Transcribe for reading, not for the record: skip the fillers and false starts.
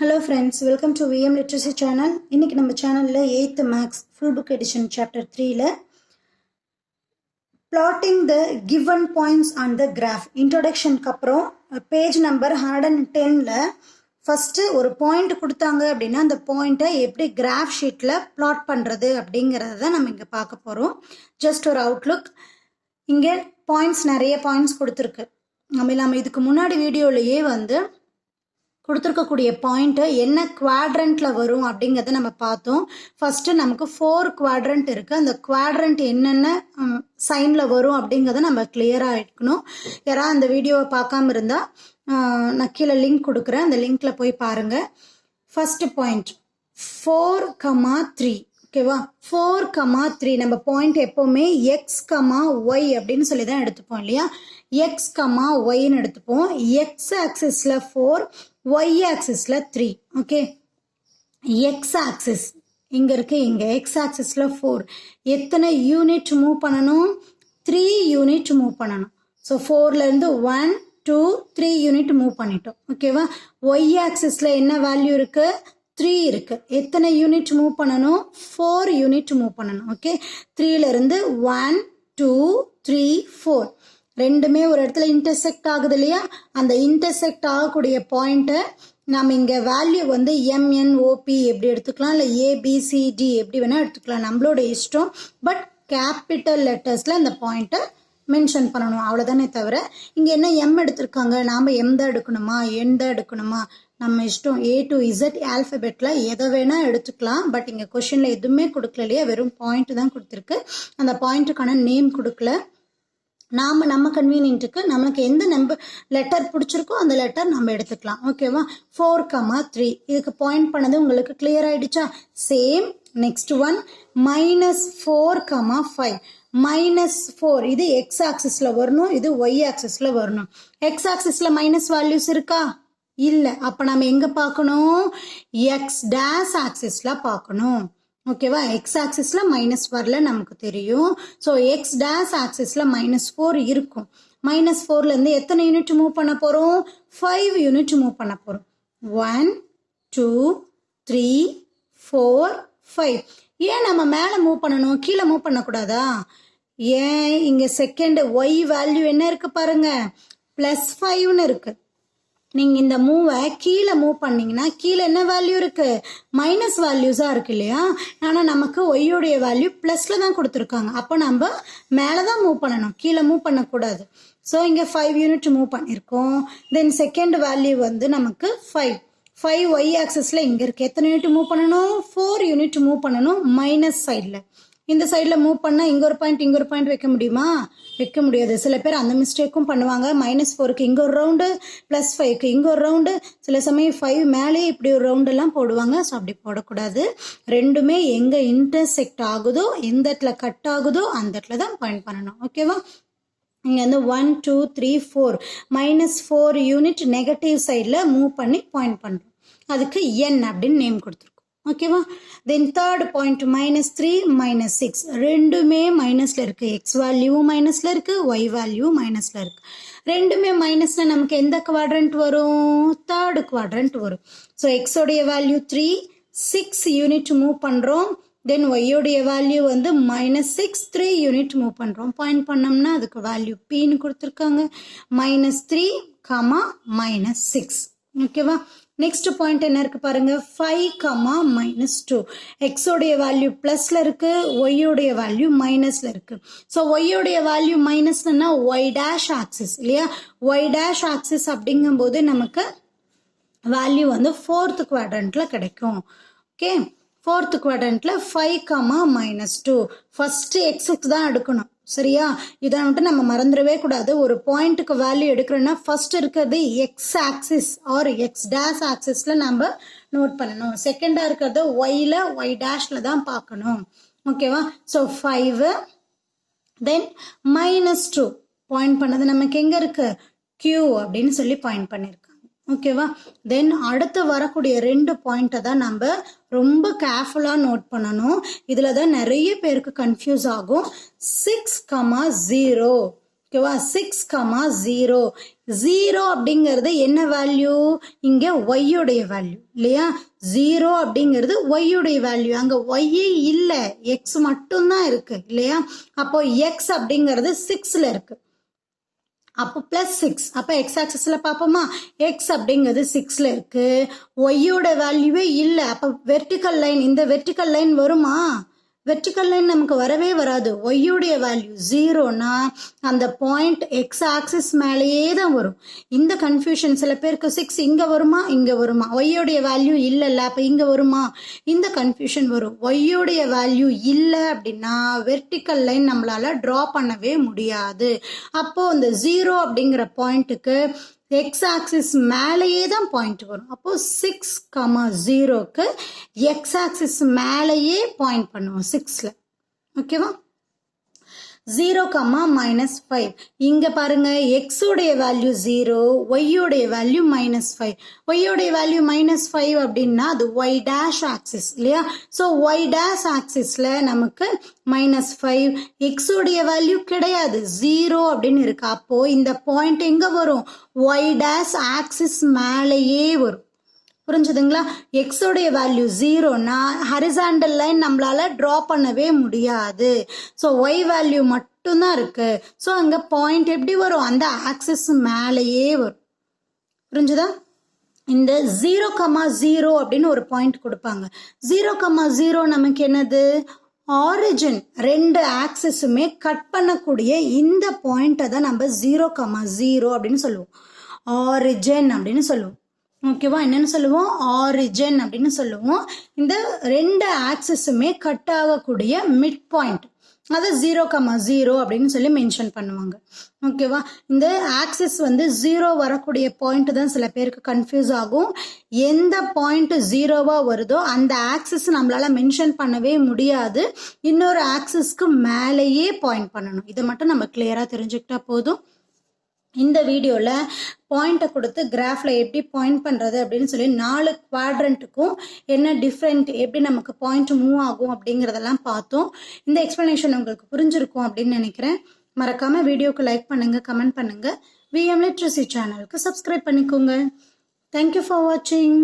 Hello friends, welcome to VM Literacy channel. இன்னைக்கு நம்ம சேனல்ல 8th Maths full book edition chapter 3ல plotting the given points on the graph introduction க்கு அப்புறம் page number 110ல first ஒரு point கொடுத்தாங்க அப்படினா அந்த பாயிண்ட்டை எப்படி graph sheetல plot பண்றது அப்படிங்கறத தான் நம்ம இங்க பார்க்க போறோம். just ஒரு outlook. இங்க பாயிண்ட்ஸ் நிறைய பாயிண்ட்ஸ் கொடுத்திருக்கு. நம்ம இதுக்கு முன்னாடி வீடியோலயே வந்து கொடுத்துருக்கக்கூடிய பாயிண்ட்டு என்ன குவாட்ரண்ட்ல வரும் அப்படிங்கிறத நம்ம பார்த்தோம். ஃபர்ஸ்ட் நமக்கு 4 குவாட்ரண்ட் இருக்கு. அந்த குவாட்ரண்ட் என்னென்ன சைன்ல வரும் அப்படிங்கிறத நம்ம கிளியரா இருக்கணும். யாராவது அந்த வீடியோவை பார்க்காம இருந்தா நான் கீழே லிங்க் கொடுக்குறேன், அந்த லிங்க்ல போய் பாருங்க. First point 4,3. ஓகேவா, 4,3 நம்ம பாயிண்ட் எப்பவுமே x, y அப்படின்னு சொல்லி தான் எடுத்துப்போம் இல்லையா. x, yன்னு எடுத்துப்போம். x ஆக்சிஸ்ல 4, y ஆக்சிஸ்ல 3. Okay, x axis இங்க இருக்கு, இங்க x ஆக்சிஸ்ல 4. எத்தனை யூனிட் மூவ் பண்ணணும்? 3 யூனிட் மூவ் பண்ணணும். ஸோ 4ல இருந்து 1, 2, 3 யூனிட் மூவ் பண்ணிட்டோம். ஓகேவா, y ஆக்சிஸ்ல என்ன வேல்யூ இருக்கு? 3 இருக்கு. எத்தனை யூனிட் மூவ் பண்ணணும்? 4 யூனிட் மூவ் பண்ணணும். ஓகே, 3ல இருந்து 1, 2, 3, 4 ரெண்டுமே ஒரு இடத்துல இன்டர்செக்ட் ஆகுது இல்லையா. அந்த இன்டர்செக்ட் ஆகக்கூடிய பாயிண்ட்டை நம்ம இங்க வேல்யூ வந்து MNOP எப்படி எடுத்துக்கலாம், இல்லை ABCD எப்படி வேணா எடுத்துக்கலாம், நம்மளோட இஷ்டம். பட் கேபிட்டல் லெட்டர்ஸ்ல அந்த பாயிண்ட்டை மென்ஷன் பண்ணணும், அவ்வளோதானே தவிர இங்க என்ன M எடுத்திருக்காங்க, நாம M தான் எடுக்கணுமா N தான் எடுக்கணுமா, நம்ம இஷ்டம். A to Z ஆல்பபெட்ல எதை வேணா எடுத்துக்கலாம். பட் இங்க கொஸ்டின்ல எதுவுமே கொடுக்கல இல்லையா, வெறும் பாயிண்ட் தான் கொடுத்துருக்கு. அந்த பாயிண்ட்டுக்கான நேம் கொடுக்கல. நம்ம கன்வீனியன்ட்டுக்கு நமக்கு எந்த நம்பர் லெட்டர் பிடிச்சிருக்கோ அந்த லெட்டர் நம்ம எடுத்துக்கலாம். ஓகேவா, 4,3 இதுக்கு பாயிண்ட் பண்ணது உங்களுக்கு கிளியர் ஆயிடுச்சா? Same next one -4,5. -4 இது எக்ஸ் ஆக்சிஸ்ல வரணும், இது ஒய் ஆக்சிஸ்ல வரணும். எக்ஸ் ஆக்சிஸ்ல மைனஸ் வேல்யூஸ் இருக்கா? இல்ல. அப்ப நம்ம எங்க பார்க்கணும்? எக்ஸ் டேஷ் ஆக்சிஸ்ல பார்க்கணும். ஓகேவா, எக்ஸ் ஆக்சிஸ்ல மைனஸ் வரல நமக்கு தெரியும். ஸோ எக்ஸ் டேஷ் ஆக்சிஸ்ல -4 இருக்கும். -4ல இருந்து எத்தனை யூனிட் மூவ் பண்ண போறோம்? 5 யூனிட் மூவ் பண்ண போறோம். 1, 2, 3, 4, 5. ஏன் நம்ம மேல மூவ் பண்ணணும், கீழே மூவ் பண்ணக்கூடாதா? ஏன் இங்க செகண்ட் ஒய் வேல்யூ என்ன இருக்கு பாருங்க, +5ன்னு இருக்கு. நீங்க இந்த மூவை கீழே மூவ் பண்ணீங்கன்னா கீழே என்ன வேல்யூ இருக்கு? மைனஸ் வேல்யூஸா இருக்கு இல்லையா. ஆனா நமக்கு ஒய்யோடைய வேல்யூ பிளஸ்ல தான் கொடுத்துருக்காங்க. அப்போ நம்ம மேலதான் மூவ் பண்ணணும், கீழே மூவ் பண்ணக்கூடாது. ஸோ இங்க 5 யூனிட் மூவ் பண்ணிருக்கோம். தென் செகண்ட் வேல்யூ வந்து நமக்கு 5 ஒய் ஆக்சிஸ்ல இங்க இருக்கு. எத்தனை யூனிட் மூவ் பண்ணணும்? 4 யூனிட் மூவ் பண்ணணும். மைனஸ் சைட்ல, இந்த சைட்ல மூவ் பண்ணா இங்க ஒரு பாயிண்ட் இங்க ஒரு பாயிண்ட் வைக்க முடியுமா? வைக்க முடியாது. சில பேர் அந்த மிஸ்டேக்கும் பண்ணுவாங்க. -4க்கு இங்க ஒரு ரவுண்டு, +5க்கு இங்க ஒரு ரவுண்டு, சில சமயம் 5 மேலே இப்படி ஒரு ரவுண்ட் எல்லாம் போடுவாங்க. ஸோ அப்படி போடக்கூடாது. ரெண்டுமே எங்க இன்டர்செக்ட் ஆகுதோ, எந்த இடத்துல கட் ஆகுதோ அந்த இடத்துல தான் பாயிண்ட் பண்ணணும். ஓகேவா, இங்க வந்து 1, 2, 3, 4 -4 யூனிட் நெகட்டிவ் சைட்ல மூவ் பண்ணி பாயிண்ட் பண்றோம். அதுக்கு N அப்படின்னு நேம் கொடுத்துருக்கோம். ஓகேவா, தென் தேர்ட் பாயிண்ட் -3, -6 ரெண்டுமே மைனஸ்ல இருக்கு. எக்ஸ் வேல்யூவும் மைனஸ்ல இருக்கு, ஒய் வேல்யூவும் மைனஸ்ல இருக்கு. ரெண்டுமே மைனஸ்ல நமக்கு எந்த குவாட்ரண்ட் வரும்? தேர்ட் குவாட்ரண்ட் வரும். ஸோ எக்ஸோடைய வேல்யூ 3, 6 யூனிட் மூவ் பண்றோம். தென் ஒய்யோடைய வேல்யூ வந்து -6, 3 யூனிட் மூவ் பண்றோம். பாயிண்ட் பண்ணோம்னா அதுக்கு வேல்யூ Pன்னு கொடுத்துருக்காங்க. -3, -6. ஓகேவா, நெக்ஸ்ட் பாயிண்ட் என்ன இருக்கு பாருங்க, 5, -2. எக்ஸோடைய வேல்யூ பிளஸ்ல இருக்கு, ஒய்யோடைய வேல்யூ மைனஸ்ல இருக்கு. ஸோ ஒய்யோடைய வேல்யூ மைனஸ்னா ஒய் டேஷ் ஆக்சிஸ் இல்லையா. ஒய் டேஷ் ஆக்சிஸ் அப்படிங்கும்போது நமக்கு வேல்யூ வந்து 4th குவாட்ரண்ட்ல கிடைக்கும். ஓகே, 4th குவாட்ரண்ட்ல 5, -2 ஃபர்ஸ்ட் எக்ஸுக்கு தான் எடுக்கணும். சரியா, இதை மட்டும் நம்ம மறந்துடவே கூடாது. ஒரு பாயிண்ட்டுக்கு வேல்யூ எடுக்கிறோம்னா ஃபர்ஸ்ட் இருக்கிறது X axis or X dash ஆக்சிஸ்ல நம்ம நோட் பண்ணணும். செகண்டா இருக்கிறது ஒய்ல ஒய் டேஷ்ல தான் பார்க்கணும். ஓகேவா, ஸோ 5 தென் -2 பாயிண்ட் பண்ணது நமக்கு எங்க இருக்கு? Q அப்படின்னு சொல்லி பாயிண்ட் பண்ணிருக்காங்க. ஓகேவா, தென் அடுத்து வரக்கூடிய 2 பாயிண்ட்டை தான் நம்ம ரொம்ப கேர்ஃபுல்லா நோட் பண்ணணும். இதுல தான் நிறைய பேருக்கு கன்ஃபியூஸ் ஆகும். 6, 0 ஓகேவா 6,0 0 அப்படிங்கிறது என்ன வேல்யூ இங்க y உடைய வேல்யூ இல்லையா 0 அப்படிங்கிறது y உடைய வேல்யூ அங்க y இல்ல x மட்டும்தான் இருக்கு இல்லையா அப்போ x அப்படிங்கிறது 6ல இருக்கு அப்போ பிளஸ் 6 அப்போ எக்ஸ் ஆக்சிஸ்ல பார்ப்போமா எக்ஸ் அப்படிங்கிறது 6ல இருக்கு ஒய்யோட வேல்யூவே இல்லை அப்போ வெர்டிக்கல் லைன் இந்த வெர்டிக்கல் லைன் வருமா வெர்டிக்கல் லைன் நமக்கு வரவே வராது ஒய்யோடைய வேல்யூ 0னா அந்த பாயிண்ட் எக்ஸ் ஆக்சிஸ் மேலேயே தான் வரும் இந்த கன்ஃபியூஷன் சில பேருக்கு 6 இங்கே வருமா ஒய்யோடைய வேல்யூ இல்லைல்ல அப்போ இங்கே வருமா இந்த கன்ஃபியூஷன் வரும் ஒய்யோடைய வேல்யூ இல்லை அப்படின்னா வெர்டிக்கல் லைன் நம்மளால ட்ரா பண்ணவே முடியாது அப்போ இந்த 0 அப்படிங்கிற பாயிண்ட்டுக்கு எக்ஸ் ஆக்சிஸ் மேலேயே தான் பாயிண்ட் வரும் அப்போ 6,0க்கு எக்ஸ் ஆக்சிஸ் மேலேயே பாயிண்ட் பண்ணுவோம் 6ல ஓகேவா 0, -5 இங்க பாருங்க x உடைய வேல்யூ 0 y உடைய வேல்யூ -5 y உடைய வேல்யூ -5 அப்படின்னா அது y dash axis இல்லையா ஸோ y dash axisல நமக்கு -5 x உடைய வேல்யூ கிடையாது 0 அப்படின்னு இருக்கு அப்போ இந்த பாயிண்ட் எங்க வரும் y dash axis மேலேயே வரும் புரிஞ்சுதுங்களா x உடைய வேல்யூ 0னா ஹரிசாண்டல் லைன் நம்மளால ட்ரா பண்ணவே முடியாது ஸோ y வேல்யூ மட்டும்தான் இருக்கு ஸோ அங்க பாயிண்ட் எப்படி வரும் அந்த ஆக்சிஸ் மேலேயே வரும் புரிஞ்சுதா இந்த 0,0 அப்படின்னு ஒரு பாயிண்ட் கொடுப்பாங்க 0,0 நமக்கு என்னது ஆரிஜின் ரெண்டு ஆக்சிஸுமே கட் பண்ணக்கூடிய இந்த பாயிண்ட்டை தான் நம்ம 0,0 அப்படின்னு சொல்லுவோம் ஆரிஜின் அப்படின்னு சொல்லுவோம் ஓகேவா என்னன்னு சொல்லுவோம் ஆரிஜின் அப்படின்னு சொல்லுவோம் இந்த ரெண்டு ஆக்சிஸுமே கட் ஆகக்கூடிய மிட் பாயிண்ட் அதை 0,0 அப்படின்னு சொல்லி மென்ஷன் பண்ணுவாங்க ஓகேவா இந்த ஆக்சிஸ் வந்து 0 வரக்கூடிய பாயிண்ட் தான் சில பேருக்கு கன்ஃபியூஸ் ஆகும் எந்த பாயிண்ட் 0வா வருதோ அந்த ஆக்சிஸ் நம்மளால மென்ஷன் பண்ணவே முடியாது இன்னொரு ஆக்சிஸ்க்கு மேலேயே பாயிண்ட் பண்ணணும் இதை மட்டும் நம்ம கிளியரா தெரிஞ்சுக்கிட்டா போதும் இந்த வீடியோவில் பாயிண்ட்டை கொடுத்து கிராஃபில் எப்படி பாயிண்ட் பண்ணுறது அப்படின்னு சொல்லி 4 குவாட்ரண்ட்டுக்கும் என்ன டிஃப்ரெண்ட் எப்படி நமக்கு பாயிண்ட் மூவ் ஆகும் அப்படிங்கிறதெல்லாம் பார்த்தோம் இந்த எக்ஸ்ப்ளனேஷன் உங்களுக்கு புரிஞ்சிருக்கும் அப்படின்னு நினைக்கிறேன் மறக்காமல் வீடியோக்கு லைக் பண்ணுங்கள் கமெண்ட் பண்ணுங்கள் விஎம் லிட்ரஸி சேனலுக்கு சப்ஸ்கிரைப் பண்ணிக்கோங்க தேங்க்யூ ஃபார் வாட்சிங்